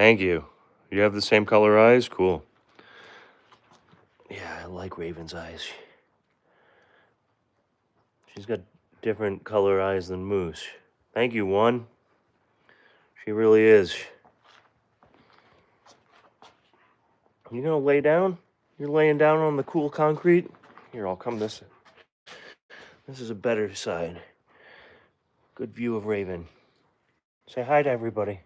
Thank you. You have the same color eyes? Cool. Yeah, I like Raven's eyes. She's got different color eyes than Moose. Thank you, One. She really is. You gonna lay down? You're laying down on the cool concrete? Here, I'll come this. This is a better side. Good view of Raven. Say hi to everybody.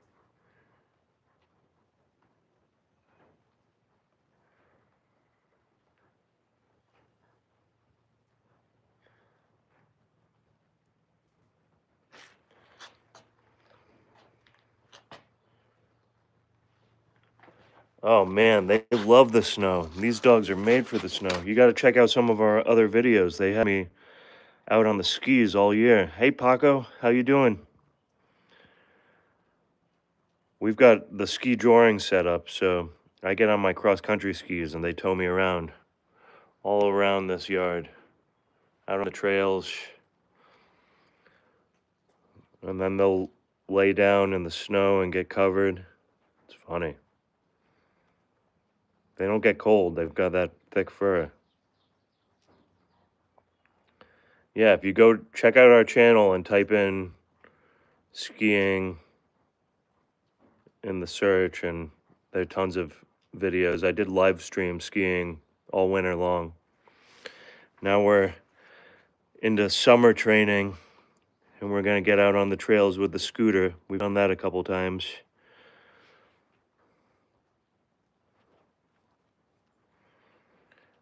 Oh man, they love the snow. These dogs are made for the snow. You got to check out some of our other videos. They had me out on the skis all year. Hey Paco, how you doing? We've got the ski drawing set up, so I get on my cross-country skis and they tow me around all around this yard, out on the trails, and then they'll lay down in the snow and get covered. It's funny. They don't get cold. They've got that thick fur. Yeah, if you go check out our channel and type in skiing in the search, and there are tons of videos. I did live stream skiing all winter long. Now we're into summer training and we're going to get out on the trails with the scooter. We've done that a couple times.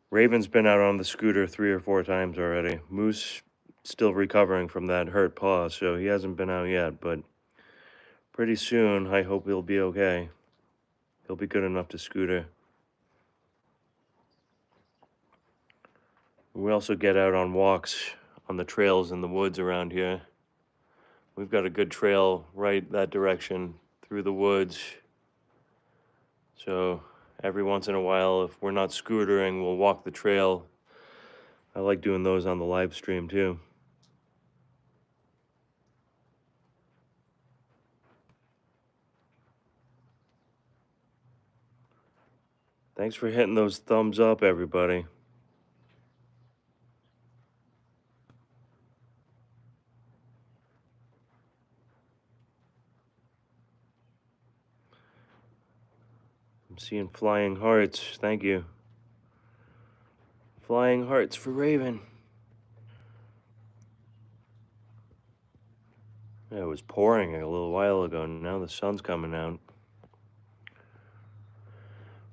Raven's been out on the scooter 3 or 4 times already. Moose still recovering from that hurt paw, so he hasn't been out yet, but pretty soon I hope he'll be okay. He'll be good enough to scooter. We also get out on walks on the trails in the woods around here. We've got a good trail right that direction through the woods. So every once in a while, if we're not scootering, we'll walk the trail. I like doing those on the live stream too. Thanks for hitting those thumbs up, everybody. I'm seeing flying hearts. Thank you. Flying hearts for Raven. Yeah, it was pouring a little while ago. Now the sun's coming out.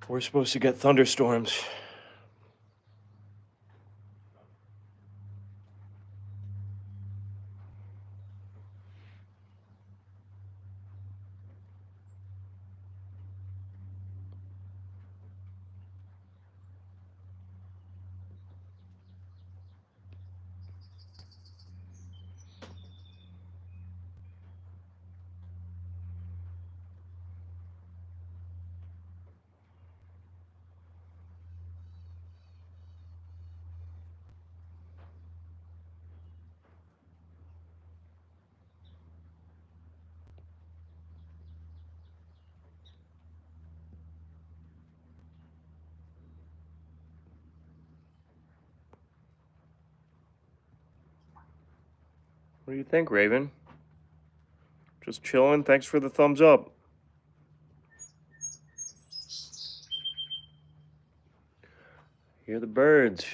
We're supposed to get thunderstorms. What do you think, Raven? Just chilling. Thanks for the thumbs up. Hear the birds.